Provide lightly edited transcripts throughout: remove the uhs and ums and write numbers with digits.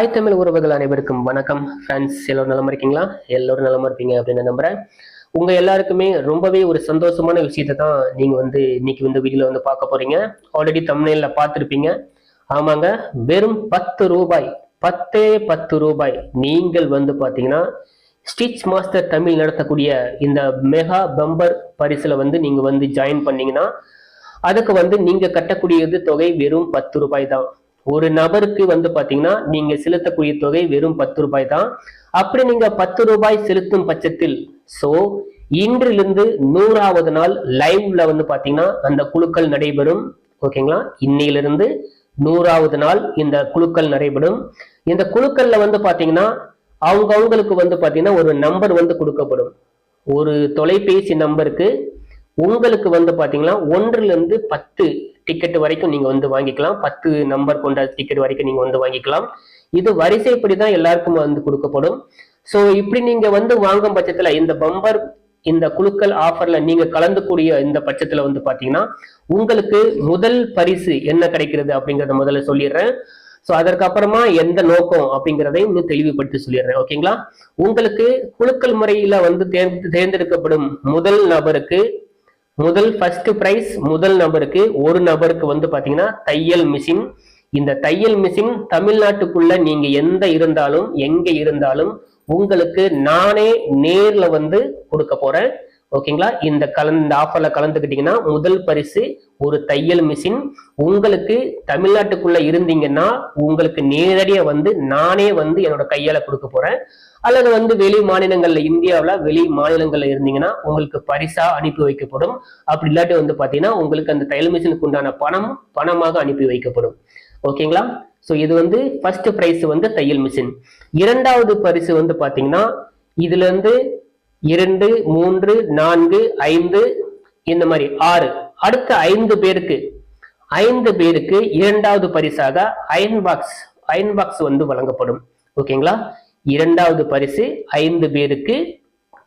தாய் தமிழ் உறவுகள் அனைவருக்கும் வணக்கம். ஃப்ரெண்ட்ஸ், எல்லோரும் நலமா இருக்கீங்களா? எல்லோரும் நலமா இருப்பீங்க அப்படின்னு நம்புறேன். உங்க எல்லாருக்குமே ரொம்பவே ஒரு சந்தோஷமான விஷயத்தை தான் நீங்க இன்னைக்கு வீடியோல பார்க்க போறீங்க. ஆல்ரெடி தம்ப்நெயில்ல பார்த்துருப்பீங்க. ஆமாங்க, வெறும் 10 ரூபாய், 10 ரூபாய் நீங்கள் பாத்தீங்கன்னா ஸ்டிச் மாஸ்டர் தமிழ் நடத்தக்கூடிய இந்த மெகா பம்பர் பரிசுல நீங்க ஜாயின் பண்ணீங்கன்னா அதுக்கு நீங்க கட்டக்கூடியது தொகை வெறும் 10 ரூபாய் தான். ஒரு நபருக்கு பாத்தீங்கன்னா நீங்க செலுத்தக்கூடிய தொகை வெறும் 10 ரூபாய் தான். அப்படி நீங்க 10 ரூபாய் செலுத்தும் பட்சத்தில் இன்றிலிருந்து 100வது நாள் லைவ்ல பாத்தீங்கன்னா அந்த குழுக்கள் நடைபெறும். ஓகேங்களா? இன்னையிலிருந்து 100வது நாள் இந்த குழுக்கள் நடைபெறும். இந்த குழுக்கள்ல பாத்தீங்கன்னா அவங்களுக்கு பாத்தீங்கன்னா ஒரு நம்பர் கொடுக்கப்படும். ஒரு தொலைபேசி நம்பருக்கு உங்களுக்கு பாத்தீங்கன்னா 1லிருந்து 10 டிக்கெட் வரைக்கும் நீங்க வாங்கிக்கலாம். 10 நம்பர் கொண்ட டிக்கெட் வரைக்கும் நீங்க வாங்கிக்கலாம். இது வரிசைப்படி தான் எல்லாருக்கும் கொடுக்கப்படும். சோ இப்படி நீங்க வாங்கும் பட்சத்துல இந்த பம்பர் இந்த குழுக்கள் ஆஃபர்ல நீங்க கலந்துக்கூடிய இந்த பட்சத்துல பாத்தீங்கன்னா உங்களுக்கு முதல் பரிசு என்ன கிடைக்கிறது அப்படிங்கறத முதல்ல சொல்லிடுறேன். சோ அதற்கு அப்புறமா எந்த நோக்கம் அப்படிங்கிறதை இன்னும் தெளிவுபடுத்தி சொல்லிடுறேன். ஓகேங்களா? உங்களுக்கு குழுக்கள் முறையில தேர்ந்தெடுக்கப்படும் முதல் நபருக்கு முதல் ஃபர்ஸ்ட் பிரைஸ் முதல் நபருக்கு ஒரு நபருக்கு பாத்தீங்கன்னா தையல் மிஷின். இந்த தையல் மிஷின் தமிழ்நாட்டுக்குள்ள நீங்க எங்க இருந்தாலும் உங்களுக்கு நானே நேர்ல கொடுக்க போறேன். ஓகேங்களா? இந்த ஆஃபர்ல கலந்துக்கிட்டீங்கன்னா முதல் பரிசு ஒரு தையல் மிஷின். உங்களுக்கு தமிழ்நாட்டுக்குள்ள இருந்தீங்கன்னா உங்களுக்கு நேரடியா நானே என்னோட கையால கொடுக்க போறேன். அல்லது வெளி மாநிலங்கள்ல இந்தியாவில் வெளி மாநிலங்கள்ல இருந்தீங்கன்னா உங்களுக்கு பரிசா அனுப்பி வைக்கப்படும். அப்படி இல்லாட்டி பாத்தீங்கன்னா உங்களுக்கு அந்த தையல் மிஷினுக்கு உண்டான பணமாக அனுப்பி வைக்கப்படும். ஓகேங்களா? சோ இது ஃபர்ஸ்ட் பிரைஸ் தையல் மிஷின். இரண்டாவது பரிசு பாத்தீங்கன்னா இதுல இருந்து 2, 3, 4, 5 இந்த மாதிரி 6 அடுத்த 5 பேருக்கு இரண்டாவது பரிசாக அயன் பாக்ஸ் வழங்கப்படும். ஓகேங்களா? இரண்டாவது பரிசு 5 பேருக்கு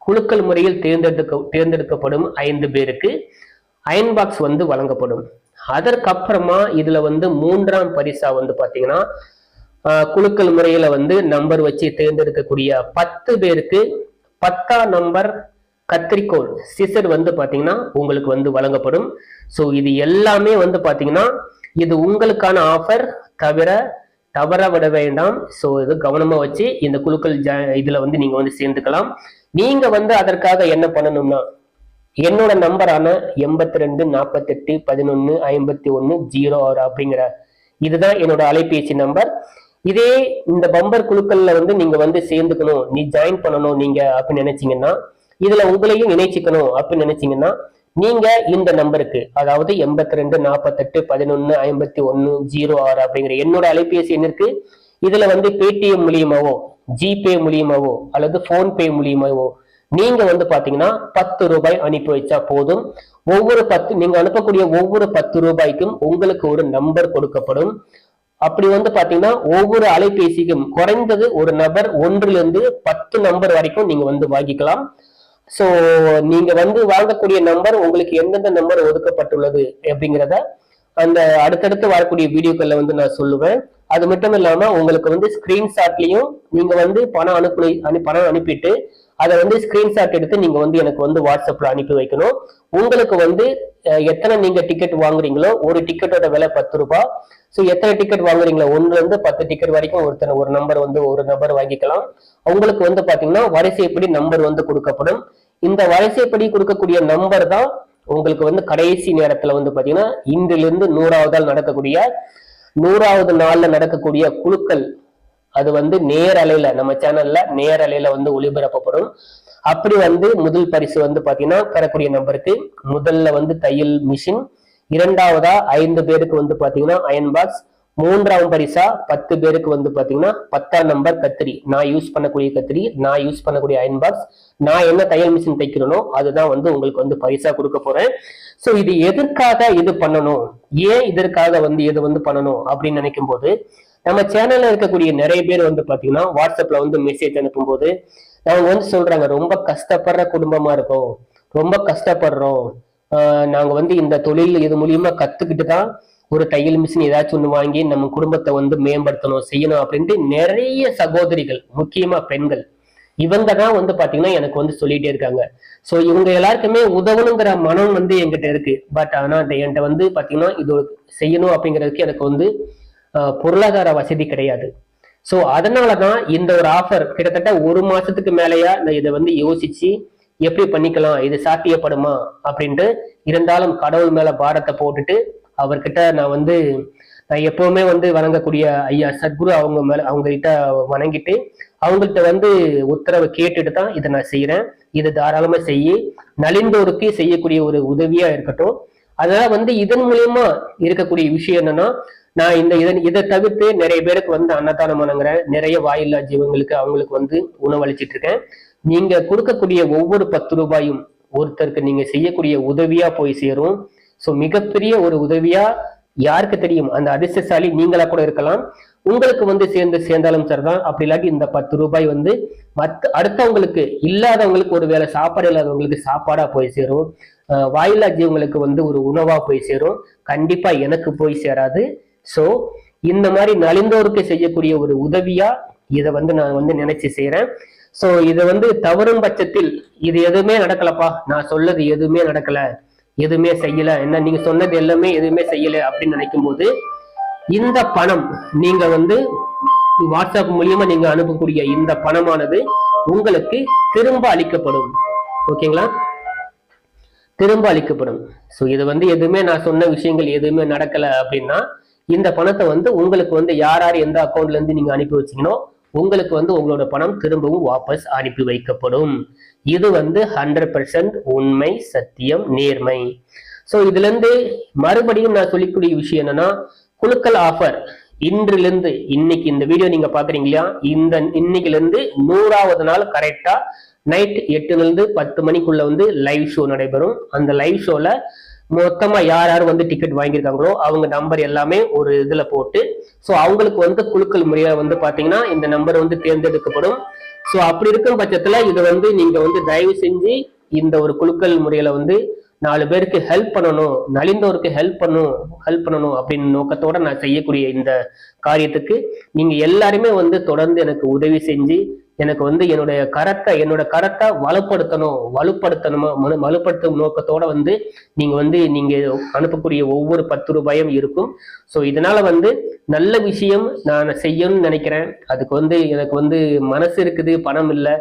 குழுக்கள் முறையில் தேர்ந்தெடுக்கப்படும் 5 பேருக்கு அயன் பாக்ஸ் வழங்கப்படும். அதற்கப்புறமா இதுல மூன்றாம் பரிசா பாத்தீங்கன்னா குழுக்கள் முறையில நம்பர் வச்சு தேர்ந்தெடுக்கக்கூடிய 10 பேருக்கு 10ஆம் நம்பர் கத்திரிக்கோள் சிசர் பாத்தீங்கன்னா உங்களுக்கு வழங்கப்படும். சோ இது எல்லாமே பாத்தீங்கன்னா இது உங்களுக்கான ஆஃபர், தவற விட வேண்டாம். சோ இது கவனமா வச்சு இந்த குழுக்கள் இதுல நீங்க சேர்ந்துக்கலாம். நீங்க அதற்காக என்ன பண்ணணும்னா என்னோட நம்பரான 82 48 11 51 06 அப்படிங்கிற இதுதான் என்னோட அலைபேசி நம்பர். இதே இந்த பம்பர் குழுக்கள்ல நீங்க சேர்ந்துக்கணும், நீ ஜாயின் பண்ணணும் நீங்க அப்படின்னு நினைச்சீங்கன்னா, இதுல உங்களையும் இணைச்சிக்கணும் அப்படின்னு நினைச்சீங்கன்னா நீங்க இந்த நம்பருக்கு, அதாவது 82 48 11 51 06 அப்படிங்கிற என்னோட அலைபேசி எண்ணிற்கு இதுல பேடிஎம் மூலியமாவோ ஜிபே மூலியமாவோ அல்லது போன்பே மூலியமாவோ நீங்க பாத்தீங்கன்னா 10 ரூபாய் அனுப்பி வச்சா போதும். நீங்க அனுப்பக்கூடிய ஒவ்வொரு 10 ரூபாய்க்கும் உங்களுக்கு ஒரு நம்பர் கொடுக்கப்படும். அப்படி பாத்தீங்கன்னா ஒவ்வொரு அலைபேசிக்கும் குறைந்தது ஒரு நபர் 1லிருந்து 10 நம்பர் வரைக்கும் நீங்க வாங்கிக்கலாம். சோ நீங்க வாங்கக்கூடிய நம்பர் உங்களுக்கு எந்தெந்த நம்பர் ஒதுக்கப்பட்டுள்ளது அப்படிங்கிறத அந்த அடுத்தடுத்து வரக்கூடிய வீடியோக்கள்ல நான் சொல்லுவேன். அது மட்டும் இல்லாம உங்களுக்கு ஸ்கிரீன்ஷாட்லயும் நீங்க பணம் அனுப்பிட்டு அதை ஸ்கிரீன்ஷாட் எடுத்து நீங்க எனக்கு வாட்ஸ்அப்ல அனுப்பி வைக்கணும். உங்களுக்கு எத்தனை நீங்க டிக்கெட் வாங்குறீங்களோ ஒரு டிக்கெட்டோட விலை 10 ரூபாய். சோ எத்தனை டிக்கெட் வாங்குறீங்களோ 1லிருந்து 10 டிக்கெட் வரைக்கும் ஒரு நம்பர் ஒரு நபர் வாங்கிக்கலாம். உங்களுக்கு பாத்தீங்கன்னா வரிசைப்படி நம்பர் கொடுக்கப்படும். இந்த வரிசைப்படி கொடுக்கக்கூடிய நம்பர் தான் உங்களுக்கு கடைசி நேரத்துல பாத்தீங்கன்னா இன்றிலிருந்து 100வது நாள் நடக்கக்கூடிய 100வது நாள்ல நடக்கக்கூடிய குழுக்கள் அது நேரலையில நம்ம சேனல்ல நேரலையில ஒளிபரப்பப்படும். அப்படி முதல் பரிசு பாத்தீங்கன்னா பெறக்கூடிய நம்பருக்கு முதல்ல தையல் மிஷின், இரண்டாவதா 5 பேருக்கு பாத்தீங்கன்னா அயன் பாக்ஸ், மூன்றாம் பரிசா 10 பேருக்கு பாத்தீங்கன்னா 10ஆம் நம்பர் கத்திரி, நான் யூஸ் பண்ணக்கூடிய கத்திரி, நான் யூஸ் பண்ணக்கூடிய அயன் பாக்ஸ், நான் என்ன தையல் மிஷின் தைக்கிறனோ அதுதான் உங்களுக்கு பரிசா கொடுக்க போறேன். சோ இது எதற்காக இது பண்ணணும், ஏன் இதற்காக இது பண்ணணும் அப்படின்னு நினைக்கும் போது நம்ம சேனல்ல இருக்கக்கூடிய நிறைய பேர் பாத்தீங்கன்னா வாட்ஸ்அப்ல மெசேஜ் அனுப்பும் போது அவங்க சொல்றாங்க, ரொம்ப கஷ்டப்படுற குடும்பமா இருக்கும், ரொம்ப கஷ்டப்படுறோம், நாங்க இந்த தொழில் இது மூலியமா கத்துக்கிட்டு தான் ஒரு தையல் மிஷின் ஏதாச்சும் ஒன்று வாங்கி நம்ம குடும்பத்தை வந்து மேம்படுத்தணும் செய்யணும் அப்படின்ட்டு நிறைய சகோதரிகள், முக்கியமா பெண்கள், இவங்க தான் வந்து பாத்தீங்கன்னா எனக்கு வந்து சொல்லிட்டே இருக்காங்க. ஸோ இவங்க எல்லாருக்குமே உதவணுங்கிற மனம் வந்து என்கிட்ட இருக்கு. பட் ஆனா என்கிட்ட வந்து பாத்தீங்கன்னா இது செய்யணும் அப்படிங்கிறதுக்கு எனக்கு வந்து பொருளாதார வசதி கிடையாது. ஸோ அதனாலதான் இந்த ஒரு ஆஃபர் கிட்டத்தட்ட 1 மாசத்துக்கு மேலேயா நான் இதை வந்து யோசிச்சு எப்படி பண்ணிக்கலாம், இது சாத்தியப்படுமா அப்படின்ட்டு, இருந்தாலும் கடவுள் மேல பாரத்தை போட்டுட்டு அவர்கிட்ட நான் எப்பவுமே வந்து வணங்கக்கூடிய ஐயா சத்குரு அவங்க கிட்ட வணங்கிட்டு அவங்கள்ட்ட வந்து உத்தரவை கேட்டுட்டு தான் இதை நான் செய்யறேன். இது தாராளமா நலிந்தோருக்கு செய்யக்கூடிய ஒரு உதவியா இருக்கட்டும். அதனால வந்து இதன் மூலியமா இருக்கக்கூடிய விஷயம் என்னன்னா, நான் இதை தவிர்த்து நிறைய பேருக்கு வந்து அன்னதானம் வணங்குறேன். நிறைய வாயில்லா ஜீவங்களுக்கு அவங்களுக்கு வந்து உணவளிச்சிட்டு இருக்கேன். நீங்க கொடுக்கக்கூடிய ஒவ்வொரு 10 ரூபாயும் ஒருத்தருக்கு நீங்க செய்யக்கூடிய உதவியா போய் சேரும். ஸோ மிகப்பெரிய ஒரு உதவியா, யாருக்கு தெரியும், அந்த அதிர்ஷ்டசாலி நீங்களா கூட இருக்கலாம். உங்களுக்கு வந்து சேர்ந்தாலும் சரிதான். அப்படி இல்லாட்டி இந்த 10 ரூபாய் வந்து அடுத்தவங்களுக்கு, இல்லாதவங்களுக்கு, ஒரு வேளை சாப்பாடு இல்லாதவங்களுக்கு சாப்பாடா போய் சேரும். வாயில்லா ஜீவங்களுக்கு வந்து ஒரு உணவா போய் சேரும். கண்டிப்பா எனக்கு போய் சேராது. ஸோ இந்த மாதிரி நலிந்தோருக்கு செய்யக்கூடிய ஒரு உதவியா இதை வந்து நான் வந்து நினைச்சு செய்யறேன். ஸோ இதை வந்து தவறும் பட்சத்தில் இது எதுவுமே நடக்கலப்பா, நான் சொல்லது எதுவுமே நடக்கல, எதுவுமே செய்யல, என்ன நீங்க சொன்னது எல்லாமே எதுவுமே செய்யல அப்படின்னு நினைக்கும் போது, இந்த பணம் நீங்க வந்து வாட்ஸ்அப் மூலியமா நீங்க அனுப்பக்கூடிய இந்த பணமானது உங்களுக்கு திரும்ப அளிக்கப்படும். ஓகேங்களா? திரும்ப அளிக்கப்படும். ஸோ இது வந்து எதுவுமே நான் சொன்ன விஷயங்கள் எதுவுமே நடக்கல அப்படின்னா, இந்த பணத்தை வந்து உங்களுக்கு வந்து யார் யார் எந்த அக்கௌண்ட்ல இருந்து நீங்க அனுப்பி வச்சீங்களோ உங்களுக்கு வந்து உங்களோட பணம் திரும்பவும் வாபஸ் அனுப்பி வைக்கப்படும். இது வந்து 100% உண்மை, சத்தியம், நேர்மை. ஸோ இதுல இருந்து மறுபடியும் நான் சொல்லிக்கூடிய விஷயம் என்னன்னா, குழுக்கள் ஆஃபர் இன்றிலிருந்து, இன்னைக்கு இந்த வீடியோ நீங்க பாக்குறீங்க இல்லையா, இன்னைக்குல இருந்து 100வது நாள் கரெக்டா நைட் 8ல இருந்து 10 மணிக்குள்ள வந்து லைவ் ஷோ நடைபெறும். அந்த லைவ் ஷோல மொத்தமா யார் யார் வந்து டிக்கெட் வாங்கியிருக்காங்களோ அவங்க நம்பர் எல்லாமே ஒரு இதுல போட்டு, ஸோ அவங்களுக்கு வந்து குழுக்கள் முறையா வந்து பாத்தீங்கன்னா இந்த நம்பர் வந்து தேர்ந்தெடுக்கப்படும். ஸோ அப்படி இருக்கும் பட்சத்துல இதை வந்து நீங்க வந்து தயவு செஞ்சு இந்த ஒரு குழுக்கள் முறையில வந்து 4 பேருக்கு ஹெல்ப் பண்ணணும், நலிந்தோருக்கு ஹெல்ப் பண்ணணும் அப்படின்னு நோக்கத்தோட நான் செய்யக்கூடிய இந்த காரியத்துக்கு நீங்க எல்லாருமே வந்து தொடர்ந்து எனக்கு உதவி செஞ்சு எனக்கு வந்து என்னோட கரத்தை வலுப்படுத்தும் நோக்கத்தோட வந்து நீங்க அனுப்பக்கூடிய ஒவ்வொரு 10 ரூபாயும் இருக்கும். ஸோ இதனால வந்து நல்ல விஷயம் நான் செய்யணும்னு நினைக்கிறேன். அதுக்கு வந்து எனக்கு வந்து மனசு இருக்குது, பணம் இல்லை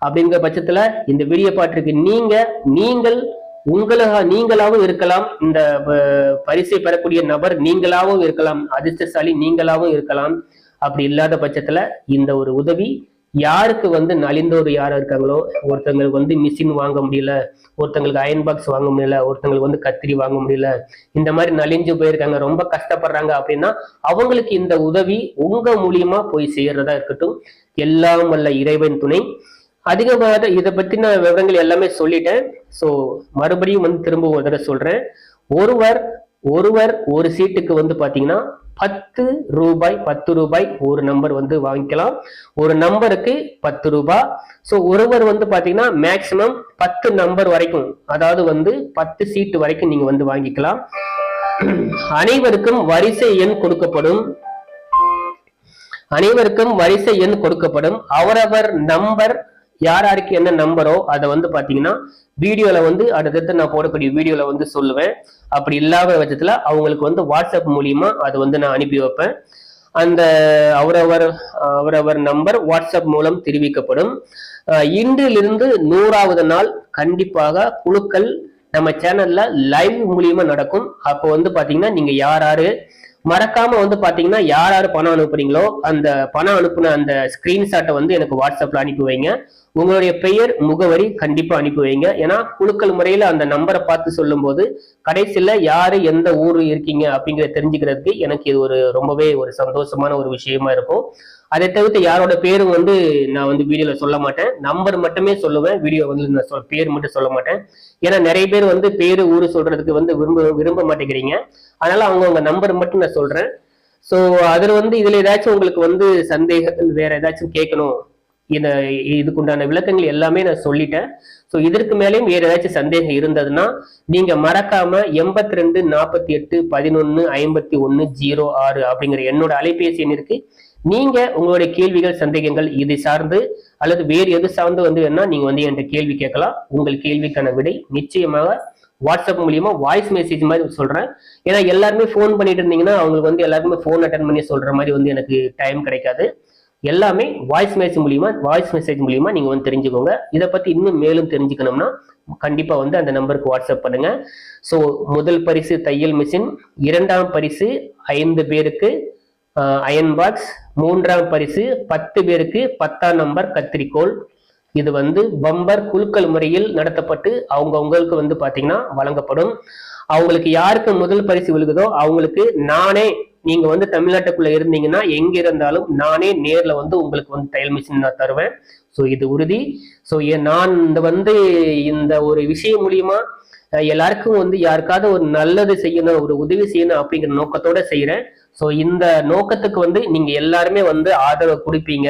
அப்படிங்கிற பட்சத்துல இந்த வீடியோ பாட்டிற்கு நீங்களாவும் இருக்கலாம், இந்த பரிசை பெறக்கூடிய நபர் நீங்களாவும் இருக்கலாம், அதிர்ஷ்டசாலி நீங்களாவும் இருக்கலாம். அப்படி இல்லாத பட்சத்துல இந்த ஒரு உதவி யாருக்கு வந்து நலிந்தோர் யாரும் இருக்காங்களோ, ஒருத்தங்களுக்கு வந்து மிஷின் வாங்க முடியல, ஒருத்தங்களுக்கு அயன் பாக்ஸ் வாங்க முடியல, ஒருத்தங்களுக்கு வந்து கத்திரி வாங்க முடியல, இந்த மாதிரி நலிஞ்சு போயிருக்காங்க, ரொம்ப கஷ்டப்படுறாங்க அப்படின்னா அவங்களுக்கு இந்த உதவி உங்க மூலியமா போய் சேர்றதா இருக்கட்டும். எல்லாம் வல்ல இறைவன் துணை. அதிகமாக இதை பத்தின விவரங்கள் எல்லாமே சொல்லிட்டேன். ஸோ மறுபடியும் வந்து திரும்ப ஒரு தடவை சொல்றேன். ஒருவர் ஒரு சீட்டுக்கு வந்து பாத்தீங்கன்னா 10 ரூபாய் ஒரு நம்பர் வந்து வாங்கிக்கலாம். ஒரு நம்பருக்கு 10 ரூபாய். ஸோ ஒருவர் வந்து பாத்தீங்கன்னா மேக்சிமம் 10 நம்பர் வரைக்கும், அதாவது வந்து 10 சீட்டு வரைக்கும் நீங்க வந்து வாங்கிக்கலாம். அனைவருக்கும் வரிசை எண் கொடுக்கப்படும். அவரவர் நம்பர், யாருக்கு என்ன நம்பரோ அதை வந்து பாத்தீங்கன்னா வீடியோல வந்து அடுத்தடுத்து நான் போடக்கூடிய வீடியோல வந்து சொல்லுவேன். அப்படி இல்லாத பட்சத்துல அவங்களுக்கு வந்து வாட்ஸ்அப் மூலியமா அதை வந்து நான் அனுப்பி வைப்பேன். அந்த அவரவர் நம்பர் வாட்ஸ்அப் மூலம் தெரிவிக்கப்படும். இன்றிலிருந்து 100வது நாள் கண்டிப்பாக குழுக்கள் நம்ம சேனல்ல லைவ் மூலியமா நடக்கும். அப்போ வந்து பாத்தீங்கன்னா நீங்க யாரு மறக்காம வந்து பாத்தீங்கன்னா யார் பணம் அனுப்புறீங்களோ அந்த பணம் அனுப்புன அந்த ஸ்கிரீன்ஷாட்டை வந்து எனக்கு வாட்ஸ்அப்ல அனுப்பி வைங்க. உங்களுடைய பெயர், முகவரி கண்டிப்பா அனுப்பி வைங்க. ஏன்னா குழுக்கள் முறையில அந்த நம்பரை பார்த்து சொல்லும் போது கடைசியில யாரு எந்த ஊர் இருக்கீங்க அப்படிங்கிறத தெரிஞ்சுக்கிறதுக்கு எனக்கு இது ரொம்பவே ஒரு சந்தோஷமான ஒரு விஷயமா இருக்கும். அதை தவிர்த்து யாரோட பேரும் வந்து நான் வந்து வீடியோல சொல்ல மாட்டேன், நம்பர் மட்டுமே சொல்லுவேன். வீடியோ வந்து நான் பேர் மட்டும் சொல்ல மாட்டேன். ஏன்னா நிறைய பேர் வந்து பேரு ஊரு சொல்றதுக்கு வந்து விரும்ப மாட்டேங்கிறீங்க. அதனால அவங்க நம்பர் மட்டும் நான் சொல்றேன். ஸோ அதுல வந்து இதுல ஏதாச்சும் உங்களுக்கு வந்து சந்தேகத்தில் வேற ஏதாச்சும் கேட்கணும் இந்த இதுக்குண்டான விளக்கங்கள் எல்லாமே நான் சொல்லிட்டேன். ஸோ இதற்கு மேலேயும் வேற ஏதாச்சும் சந்தேகம் இருந்ததுன்னா நீங்க மறக்காம 8248115106 அப்படிங்கிற என்னோட அலைபேசி எண் இருக்கு. நீங்க உங்களுடைய கேள்விகள் சந்தேகங்கள் இது சார்ந்து அல்லது வேறு எது சார்ந்து வந்து வேணா நீங்க வந்து என்கிட்ட கேள்வி கேட்கலாம். உங்கள் கேள்விக்கான விடை நிச்சயமாக வாட்ஸ்அப் மூலியமா வாய்ஸ் மெசேஜ் மாதிரி சொல்றேன். ஏன்னா எல்லாருமே ஃபோன் பண்ணிட்டு இருந்தீங்கன்னா அவங்களுக்கு வந்து எல்லாருக்குமே ஃபோன் அட்டன் பண்ணி சொல்ற மாதிரி வந்து எனக்கு டைம் கிடைக்காது. எல்லாமே வாய்ஸ் மெசேஜ் மூலியமா நீங்க வந்து தெரிஞ்சுக்கோங்க. இதை பத்தி இன்னும் மேலும் தெரிஞ்சுக்கணும்னா கண்டிப்பா வந்து அந்த நம்பருக்கு வாட்ஸ்அப் பண்ணுங்க. ஸோ முதல் பரிசு தையல் மிஷின், இரண்டாம் பரிசு 5 பேருக்கு அயன் பாக்ஸ், மூன்றாம் பரிசு 10 பேருக்கு 10ஆம் நம்பர் கத்திரிக்கோள். இது வந்து பம்பர் குலுக்கல் முறையில் நடத்தப்பட்டு அவங்களுக்கு வந்து பாத்தீங்கன்னா வழங்கப்படும். அவங்களுக்கு யாருக்கு முதல் பரிசு விழுகுதோ அவங்களுக்கு நானே, நீங்க வந்து தமிழ்நாட்டுக்குள்ள இருந்தீங்கன்னா எங்க இருந்தாலும் நானே நேர்ல வந்து உங்களுக்கு வந்து தையல் மிஷின் நான் தருவேன். ஸோ இது உறுதி. ஸோ நான் இந்த ஒரு விஷயம் மூலியமா எல்லாருக்கும் வந்து யாருக்காவது ஒரு நல்லது செய்யணும், ஒரு உதவி செய்யணும் அப்படிங்கிற நோக்கத்தோட செய்யறேன். ஸோ இந்த நோக்கத்துக்கு வந்து நீங்க எல்லாருமே வந்து ஆதரவு கொடுப்பீங்க,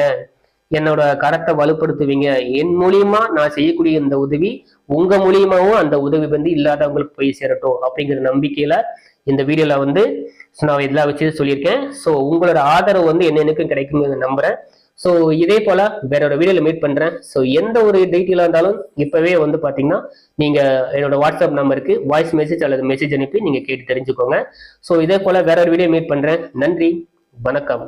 என்னோட கரத்தை வலுப்படுத்துவீங்க. என் மூலியமா நான் செய்யக்கூடிய இந்த உதவி உங்க மூலியமாவும் அந்த உதவி வந்து இல்லாதவங்களுக்கு போய் சேரட்டும் அப்படிங்கிற நம்பிக்கையில இந்த வீடியோல வந்து நான் இதெல்லாம் வச்சு சொல்லியிருக்கேன். ஸோ உங்களோட ஆதரவு வந்து என்னென்னுக்கும் கிடைக்கும்னு நம்புறேன். ஸோ இதே போல வேற ஒரு வீடியோல மீட் பண்றேன். ஸோ எந்த ஒரு டீட்டெயிலா இருந்தாலும் இப்பவே வந்து பாத்தீங்கன்னா நீங்க என்னோட வாட்ஸ்அப் நம்பருக்கு வாய்ஸ் மெசேஜ் அல்லது மெசேஜ் அனுப்பி நீங்க கேட்டு தெரிஞ்சுக்கோங்க. ஸோ இதே போல வேற ஒரு வீடியோ மீட் பண்றேன். நன்றி, வணக்கம்.